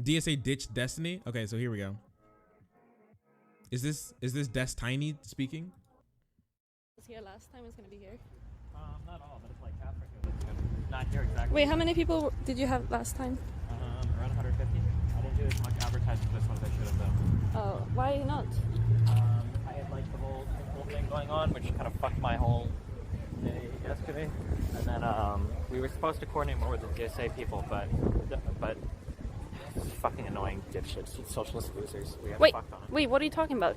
DSA ditched Destiny. Okay, so here we go. Is this Des Tiny speaking? Was here last time. Is gonna be here. Not all, but it's like Africa. That's good. Not here exactly. Wait, how many people did you have last time? Around 150. I didn't do as much advertising for this one as I should have done. Oh, why not? I had like the whole thing going on, which kind of fucked my whole day yesterday. And then we were supposed to coordinate more with the DSA people, but fucking annoying dipshits, socialist losers. We got fucked on it. Wait, what are you talking about?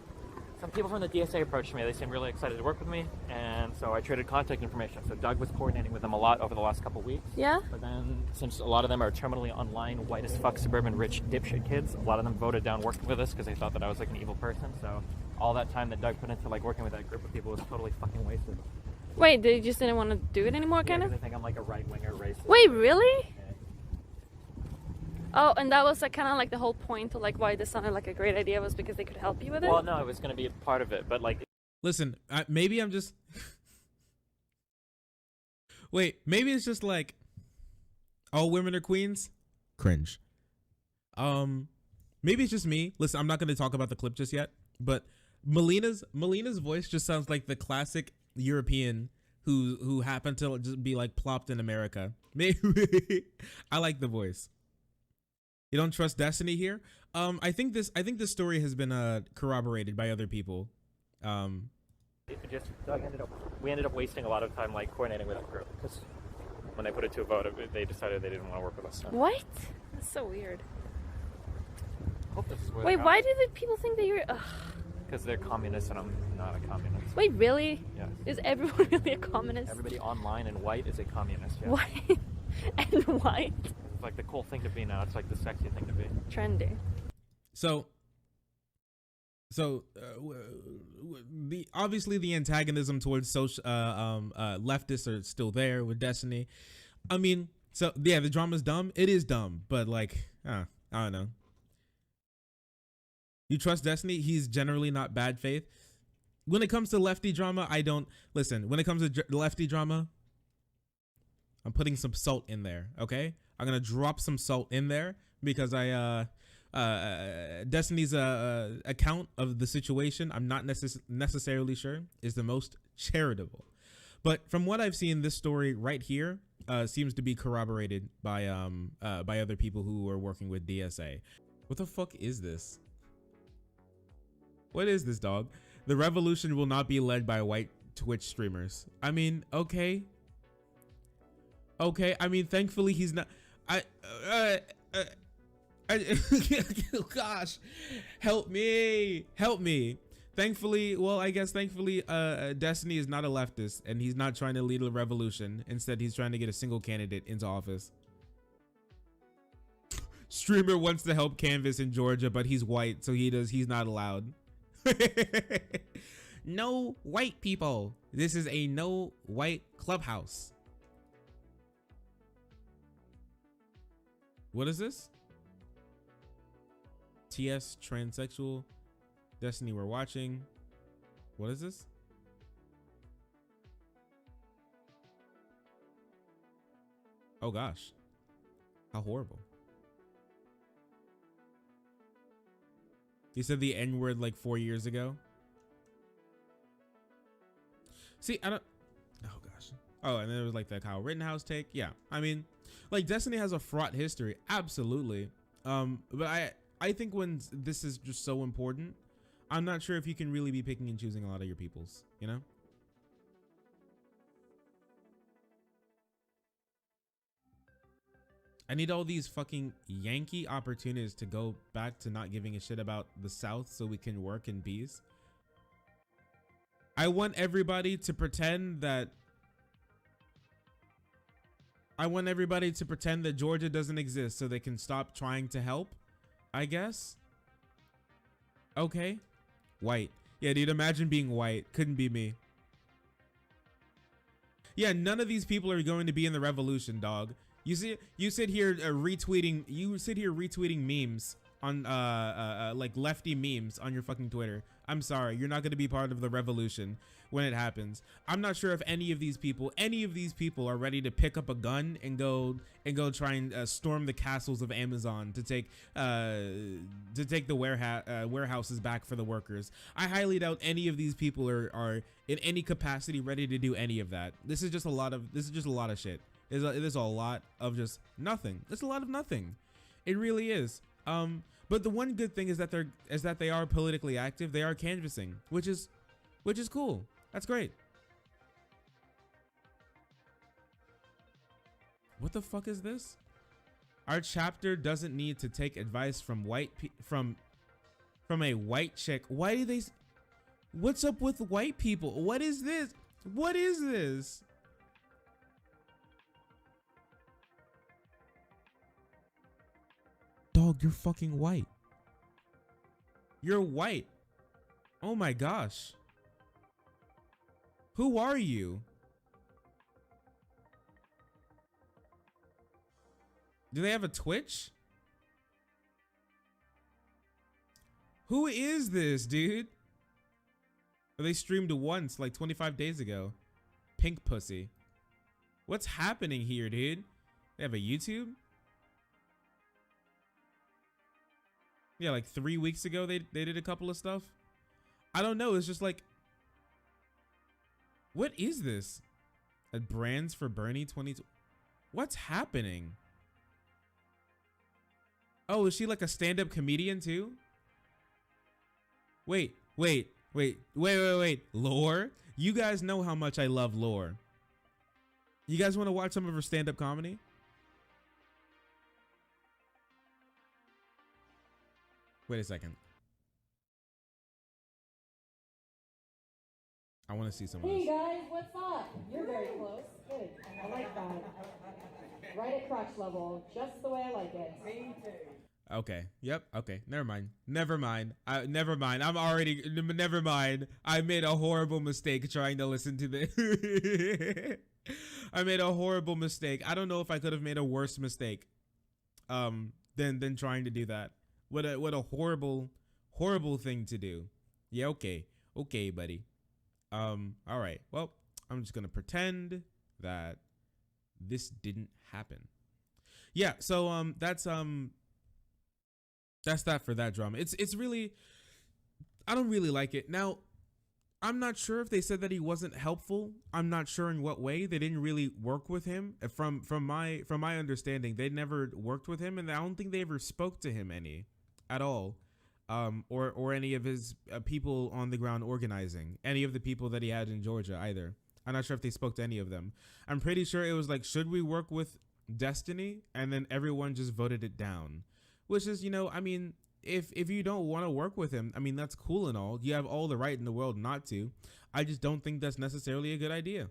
Some people from the DSA approached me. They seemed really excited to work with me, and so I traded contact information. So Doug was coordinating with them a lot over the last couple weeks. Yeah? But then, since a lot of them are terminally online, white as fuck, suburban, rich dipshit kids, a lot of them voted down working with us because they thought that I was like an evil person. So all that time that Doug put into like working with that group of people was totally fucking wasted. Wait, they just didn't want to do it anymore, kind of? They think I'm like a right-winger racist. Wait, really? Oh, and that was like kind of like the whole point of like why this sounded like a great idea was because they could help you with it? Well, no, it was going to be a part of it, but like... Listen, maybe I'm just... Wait, maybe it's just like all women are queens? Cringe. Maybe it's just me. Listen, I'm not going to talk about the clip just yet, but Melina's voice just sounds like the classic European who happened to just be like plopped in America. Maybe I like the voice. You don't trust Destiny here? I think this story has been corroborated by other people. We ended up wasting a lot of time like coordinating with that group because when they put it to a vote, they decided they didn't want to work with us. So. What? That's so weird. I hope this is where Wait, why do the people think that you're... Because they're communists and I'm not a communist. Wait, really? Yes. Is everyone really a communist? Everybody online and white is a communist. Yeah. White and white. It's like the cool thing to be now. It's like the sexy thing to be. Trendy. So obviously the antagonism towards leftists are still there with Destiny. I mean, so yeah, the drama's dumb. It is dumb, but like, I don't know. You trust Destiny? He's generally not bad faith. When it comes to lefty drama, I don't listen. When it comes to lefty drama, I'm putting some salt in there. Okay, I'm gonna drop some salt in there because Destiny's account of the situation, I'm not necessarily sure is the most charitable, but from what I've seen, this story right here seems to be corroborated by other people who are working with DSA. What the fuck is this? What is this, dog? The revolution will not be led by white Twitch streamers. I mean, okay. I mean, thankfully he's not. Gosh, help me. Thankfully, Destiny is not a leftist and he's not trying to lead a revolution. Instead, he's trying to get a single candidate into office. Streamer wants to help canvass in Georgia, but he's white, so he's not allowed. No white people. This is a no white clubhouse. What is this? TS transsexual. Destiny, we're watching. What is this? Oh gosh. How horrible. He said the N-word like 4 years ago. See, I don't... Oh, gosh. Oh, and then it was like the Kyle Rittenhouse take. Yeah, I mean, like, Destiny has a fraught history. Absolutely. But I think when this is just so important, I'm not sure if you can really be picking and choosing a lot of your peoples, you know? I need all these fucking Yankee opportunities to go back to not giving a shit about the South so we can work in peace. I want everybody to pretend that Georgia doesn't exist so they can stop trying to help, I guess. Okay. White. Yeah, dude, imagine being white. Couldn't be me. Yeah, none of these people are going to be in the revolution, dog. You sit here retweeting memes on like lefty memes on your fucking Twitter. I'm sorry, you're not going to be part of the revolution when it happens. I'm not sure if any of these people are ready to pick up a gun and go try and storm the castles of Amazon to take the warehouses back for the workers. I highly doubt any of these people are in any capacity ready to do any of that. This is just a lot of shit. There's a lot of just nothing. It's a lot of nothing. It really is. But the one good thing is that they are politically active. They are canvassing, which is cool. That's great. What the fuck is this? Our chapter doesn't need to take advice from from a white chick. Why do they? What's up with white people? What is this? What is this? Dog, you're fucking white. You're white. Oh my gosh. Who are you? Do they have a Twitch? Who is this, dude? Or they streamed once like 25 days ago. Pink pussy. What's happening here, dude? They have a YouTube? Yeah, like 3 weeks ago they did a couple of stuff. I don't know. It's just like, what is this? Brands for Bernie 20. What's happening? Oh, is she like a stand-up comedian too? Wait. Lore? You guys know how much I love Lore. You guys want to watch some of her stand-up comedy? Wait a second. I want to see some of this. Hey guys, what's up? You're very close. Good. I like that. Right at crotch level, just the way I like it. Okay. Yep. Okay. Never mind. Never mind. Never mind. Never mind. I made a horrible mistake trying to listen to the. I made a horrible mistake. I don't know if I could have made a worse mistake. Than trying to do that. What a horrible thing to do. Yeah. Okay. Okay, buddy. All right. Well, I'm just gonna pretend that this didn't happen. Yeah. So that's that for that drama. It's really, I don't really like it. Now, I'm not sure if they said that he wasn't helpful. I'm not sure in what way. They didn't really work with him. From my understanding, they never worked with him, and I don't think they ever spoke to him at all. Or any of his people on the ground organizing, any of the people that he had in Georgia either. I'm not sure if they spoke to any of them. I'm pretty sure it was like, should we work with Destiny? And then everyone just voted it down, which is, I mean, if you don't want to work with him, I mean, that's cool and all. You have all the right in the world not to. I just don't think that's necessarily a good idea.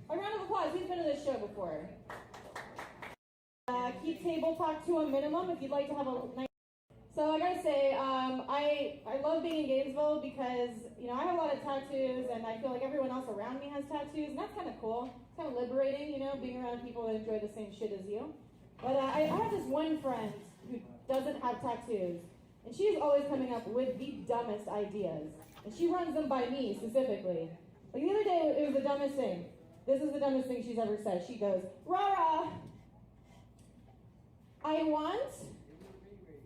A round of applause. Who's been to this show before? Keep table talk to a minimum if you'd like to have a nice. So I gotta say, I love being in Gainesville because, I have a lot of tattoos and I feel like everyone else around me has tattoos, and that's kind of cool. It's kind of liberating, being around people that enjoy the same shit as you. But I have this one friend who doesn't have tattoos, and she's always coming up with the dumbest ideas. And she runs them by me specifically. Like the other day, it was the dumbest thing. This is the dumbest thing she's ever said. She goes, Rara, I want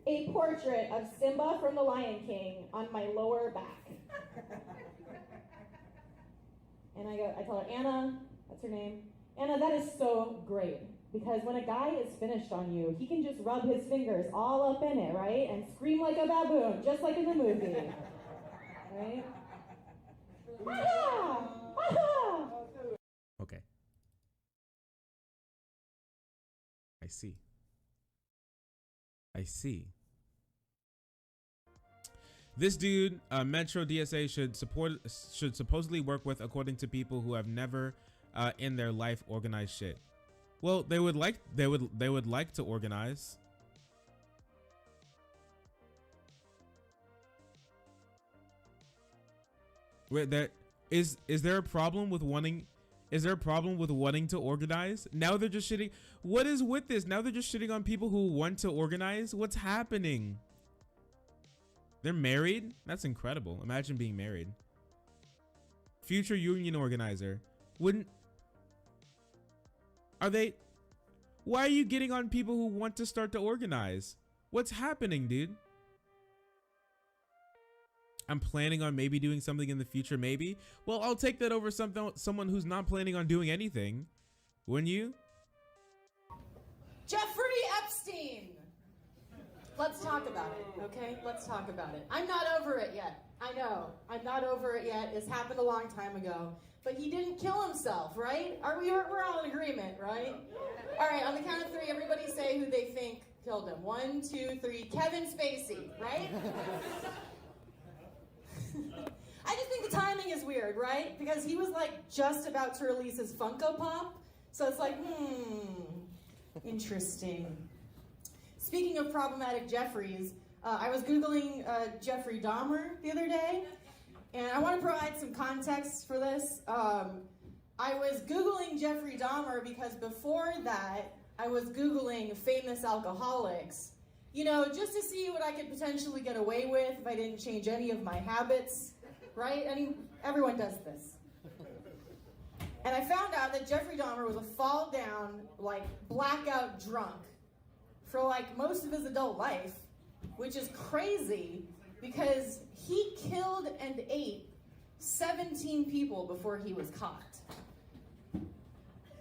a portrait of Simba from The Lion King on my lower back. And I tell her, Anna, that's her name. Anna, that is so great. Because when a guy is finished on you, he can just rub his fingers all up in it, right? And scream like a baboon, just like in the movie. Right? Ah! Ah! Okay. I see. This dude, Metro DSA should supposedly work with, according to people who have never in their life organized shit. Well, they would like to organize. Wait, is there a problem with wanting? Is there a problem with wanting to organize? Now they're just shitting. What is with this? Now they're just shitting on people who want to organize. What's happening? They're married? That's incredible. Imagine being married. Future union organizer. Wouldn't... Are they... Why are you getting on people who want to start to organize? What's happening, dude? I'm planning on maybe doing something in the future, maybe. Well, I'll take that over someone who's not planning on doing anything. Wouldn't you? Jeffrey Epstein! Let's talk about it, okay? Let's talk about it. I'm not over it yet. I know. I'm not over it yet. It's happened a long time ago. But he didn't kill himself, right? We're all in agreement, right? All right, on the count of three, everybody say who they think killed him. 1, 2, 3. Kevin Spacey, right? I just think the timing is weird, right? Because he was like just about to release his Funko Pop. So it's like, interesting. Speaking of problematic Jeffries, I was Googling Jeffrey Dahmer the other day, and I want to provide some context for this. I was Googling Jeffrey Dahmer because before that, I was Googling famous alcoholics, you know, just to see what I could potentially get away with if I didn't change any of my habits, right? Everyone does this. And I found out that Jeffrey Dahmer was a fall down, like blackout drunk for like most of his adult life, which is crazy because he killed and ate 17 people before he was caught.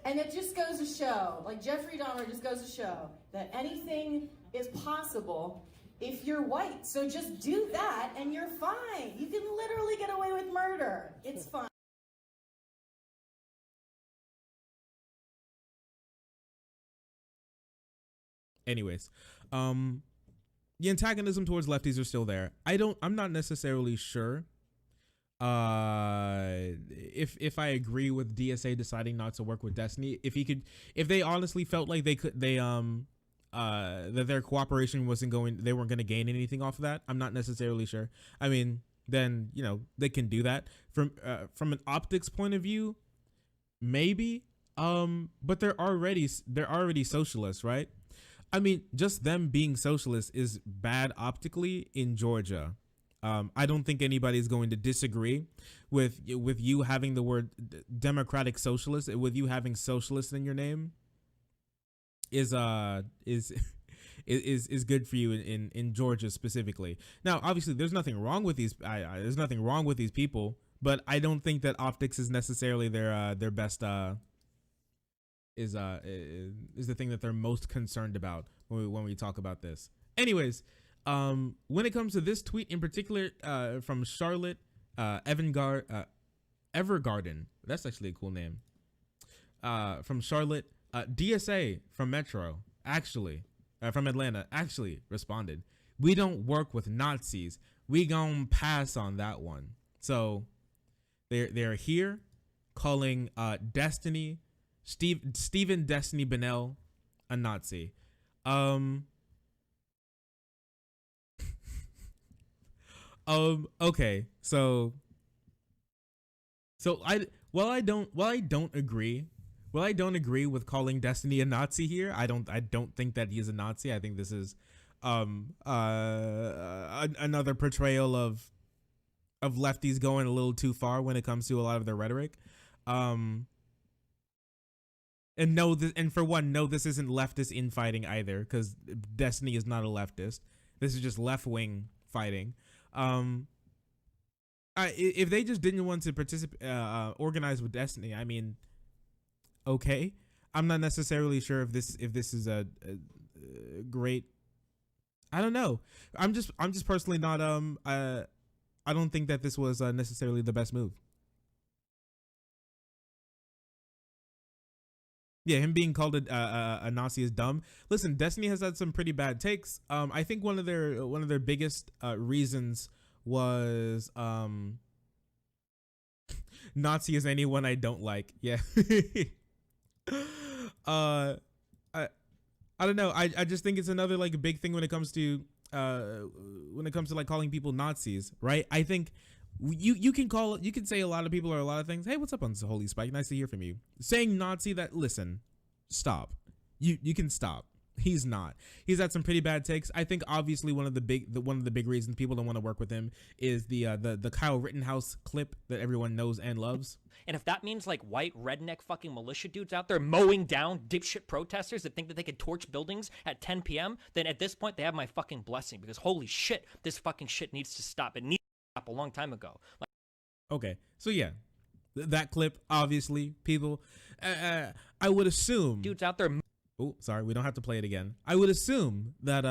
And it just goes to show, like Jeffrey Dahmer just goes to show that anything is possible if you're white. So just do that and you're fine. You can literally get away with murder. It's fine. Anyways, the antagonism towards lefties are still there. I'm not necessarily sure if I agree with DSA deciding not to work with Destiny. If they honestly felt like that their cooperation they weren't going to gain anything off of that, I'm not necessarily sure. I mean, then, you know, they can do that from an optics point of view, maybe. But they're already socialists, right? I mean, just them being socialists is bad optically in Georgia. I don't think anybody's going to disagree with you having the word democratic socialist, with you having socialist in your name is good for you in Georgia specifically. Now, obviously, there's nothing wrong with these. There's nothing wrong with these people, but I don't think that optics is necessarily their best. Is the thing that they're most concerned about when we talk about this. Anyways, when it comes to this tweet in particular, from Charlotte Evergarden, that's actually a cool name. From Charlotte, DSA from Metro, from Atlanta, actually responded, "We don't work with Nazis. We gon' pass on that one." So they're here calling Destiny. Stephen Destiny Bennell a Nazi. Okay, so I don't agree with calling Destiny a Nazi here. I don't think that he is a Nazi. I think this is another portrayal of lefties going a little too far when it comes to a lot of their rhetoric. And for one, this isn't leftist infighting either, because Destiny is not a leftist. This is just left wing fighting. If they just didn't want to participate, organize with Destiny, I mean, okay. I'm not necessarily sure if this is a great. I don't know. I'm just personally not. I don't think that this was necessarily the best move. Yeah, him being called a Nazi is dumb. Listen, Destiny has had some pretty bad takes. I think one of their biggest reasons was Nazi is anyone I don't like. Yeah. I don't know. I just think it's another like big thing when it comes to like calling people Nazis, right? I think you can say a lot of people are a lot of things. Hey, what's up on Holy Spike? Nice to hear from you. Saying Nazi, that, listen, stop. You can stop. He's not. He's had some pretty bad takes. I think obviously one of the big reasons people don't want to work with him is the Kyle Rittenhouse clip that everyone knows and loves. And if that means like white redneck fucking militia dudes out there mowing down dipshit protesters that think that they could torch buildings at 10 p.m., then at this point they have my fucking blessing, because holy shit, this fucking shit needs to stop. It needs to stop a long time ago. Like, okay, so yeah, that clip, obviously, people, I would assume dudes out there. Oh, sorry, we don't have to play it again. I would assume that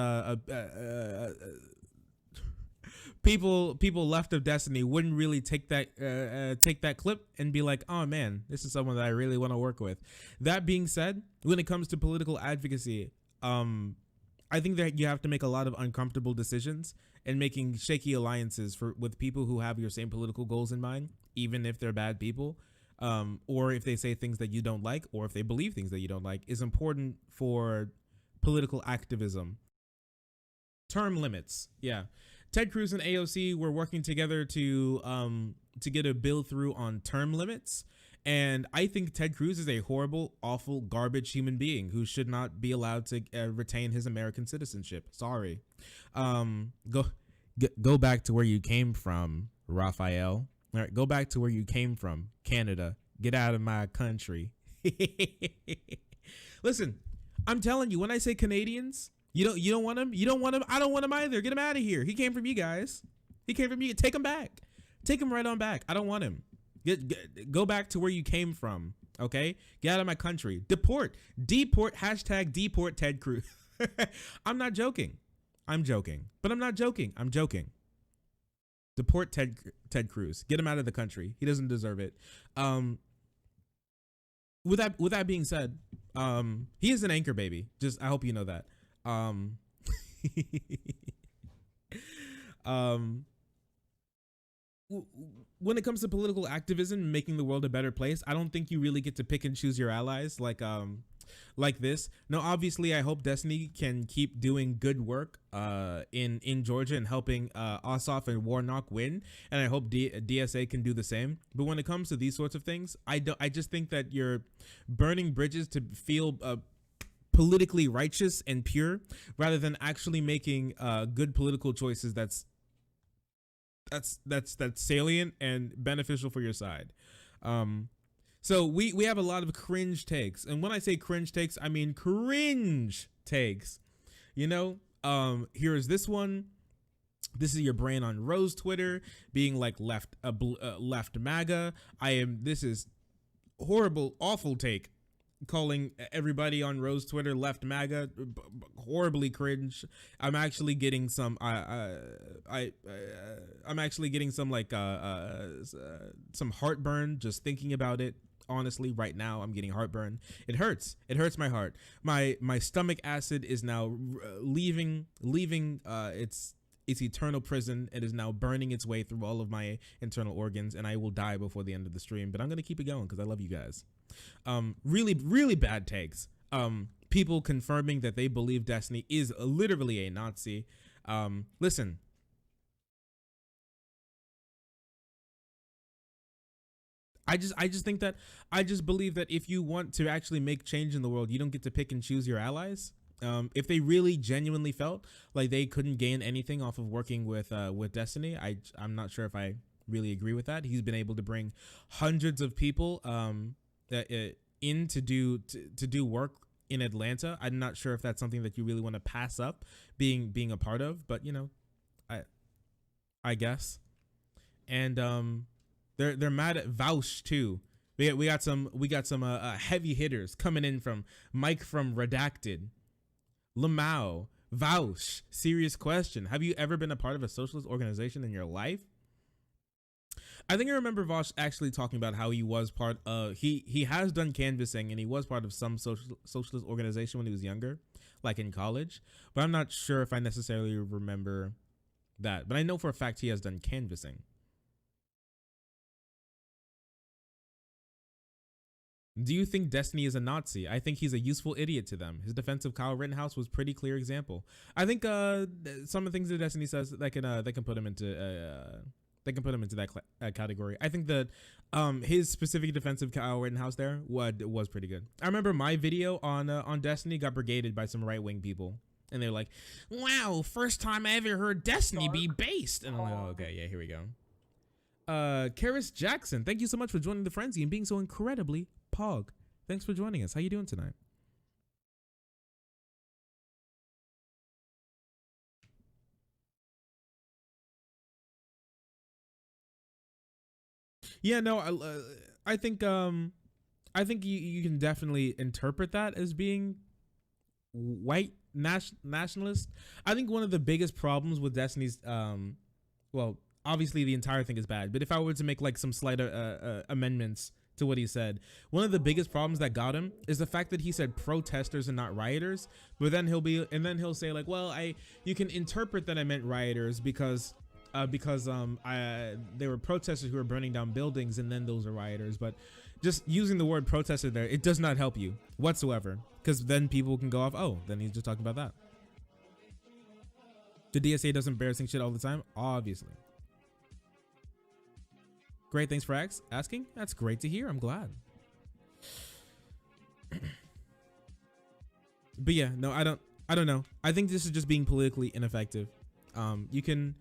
people left of Destiny wouldn't really take that clip and be like, oh man, this is someone that I really want to work with. That being said, when it comes to political advocacy, I think that you have to make a lot of uncomfortable decisions and making shaky alliances with people who have your same political goals in mind, even if they're bad people. Or if they say things that you don't like, or if they believe things that you don't like, is important for political activism. Term limits. Yeah. Ted Cruz and AOC were working together to get a bill through on term limits. And I think Ted Cruz is a horrible, awful, garbage human being who should not be allowed to retain his American citizenship. Sorry. Go back to where you came from, Raphael. All right, go back to where you came from, Canada. Get out of my country. Listen, I'm telling you, when I say Canadians, you don't want him. You don't want him. I don't want him either. Get him out of here. He came from you guys. He came from you. Take him back. Take him right on back. I don't want him. Go back to where you came from. Okay, get out of my country. Deport. Hashtag deport Ted Cruz. I'm not joking. I'm joking, but I'm not joking. I'm joking. Deport Ted Cruz. Get him out of the country. He doesn't deserve it. With that being said, he is an anchor baby. I hope you know that. When it comes to political activism, making the world a better place, I don't think you really get to pick and choose your allies like this. Now, obviously, I hope Destiny can keep doing good work in Georgia and helping Ossoff and Warnock win, and I hope DSA can do the same. But when it comes to these sorts of things, I just think that you're burning bridges to feel politically righteous and pure, rather than actually making good political choices that's salient and beneficial for your side. So we have a lot of cringe takes, and when I say cringe takes, I mean cringe takes. You know, here's this one. This is your brain on Rose Twitter being like left MAGA. This is horrible, awful take, calling everybody on Rose Twitter left MAGA. Horribly cringe. I'm actually getting some I'm actually getting some some heartburn just thinking about it. Honestly, right now I'm getting heartburn. It hurts my heart. My stomach acid is now leaving its eternal prison. It is now burning its way through all of my internal organs, and I will die before the end of the stream, but I'm gonna keep it going because I love you guys. Really bad takes. People confirming that they believe Destiny is literally a Nazi. Listen, I just think that I just believe that if you want to actually make change in the world, you don't get to pick and choose your allies. If they really genuinely felt like they couldn't gain anything off of working with Destiny, I'm not sure if I really agree with that. He's been able to bring hundreds of people in to do work in Atlanta. I'm not sure if that's something that you really want to pass up being a part of, but you know, I guess. And they're mad at Vaush too. We got some heavy hitters coming in from Mike from Redacted, Lamau, Vaush. Serious question: have you ever been a part of a socialist organization in your life? I think I remember Vaush actually talking about how he was part of he has done canvassing and he was part of some socialist organization when he was younger, like in college. But I'm not sure if I necessarily remember that. But I know for a fact he has done canvassing. Do you think Destiny is a Nazi? I think he's a useful idiot to them. His defense of Kyle Rittenhouse was pretty clear example. I think some of the things that Destiny says that can put him into They can put him into that category. I think that his specific defensive Kyle Rittenhouse there was pretty good. I remember my video on Destiny got brigaded by some right-wing people. And they're like, wow, first time I ever heard Destiny be based. And I'm like, oh, okay, yeah, here we go. Karis Jackson, thank you so much for joining the frenzy and being so incredibly pog. Thanks for joining us. How you doing tonight? Yeah, no, I think you can definitely interpret that as being white nationalist. I think one of the biggest problems with Destiny's well, obviously the entire thing is bad, but if I were to make like some slight amendments to what he said, one of the biggest problems that got him is the fact that he said protesters and not rioters. But then he'll say like, well, you can interpret that I meant rioters because there were protesters who were burning down buildings, and then those are rioters. But just using the word protester there, it does not help you whatsoever, because then people can go off, oh, then he's just talking about that. The DSA does embarrassing shit all the time, obviously. Great, thanks for asking. That's great to hear. I'm glad. But yeah, no, I don't know. I think this is just being politically ineffective. You can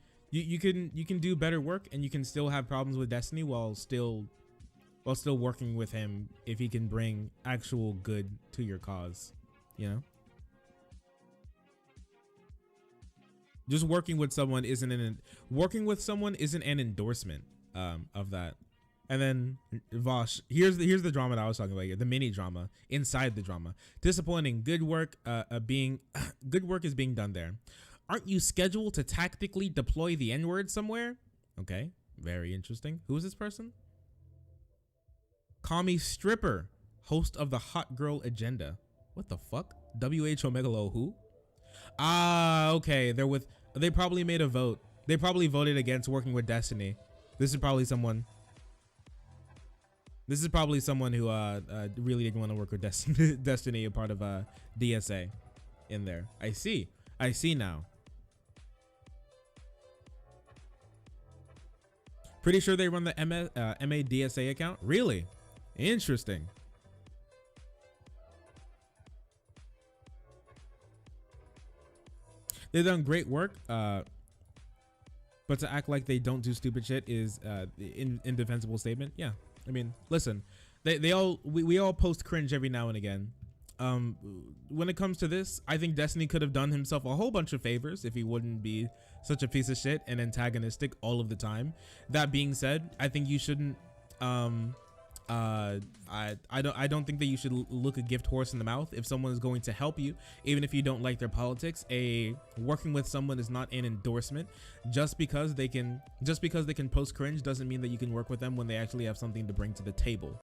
do better work, and you can still have problems with Destiny while still working with him if he can bring actual good to your cause, you know? Just working with someone isn't an endorsement of that. And then Vosh, here's the drama that I was talking about here, the mini drama inside the drama. Disappointing. Good work is being done there. Aren't you scheduled to tactically deploy the N-word somewhere? Okay, very interesting. Who is this person? Call me Stripper, host of the Hot Girl Agenda. What the fuck? WH Omegalo who? Ah, okay. They probably made a vote. They probably voted against working with Destiny. This is probably someone who really didn't want to work with Destiny, a part of DSA in there. I see now. Pretty sure they run the MA DSA account. Really? Interesting. They've done great work, but to act like they don't do stupid shit is indefensible statement. Yeah, I mean, listen, we all post cringe every now and again. When it comes to this, I think Destiny could have done himself a whole bunch of favors if he wouldn't be such a piece of shit and antagonistic all of the time. That being said, I think you shouldn't I don't think that you should look a gift horse in the mouth. If someone is going to help you, even if you don't like their politics, working with someone is not an endorsement. Just because they can post cringe doesn't mean that you can work with them when they actually have something to bring to the table.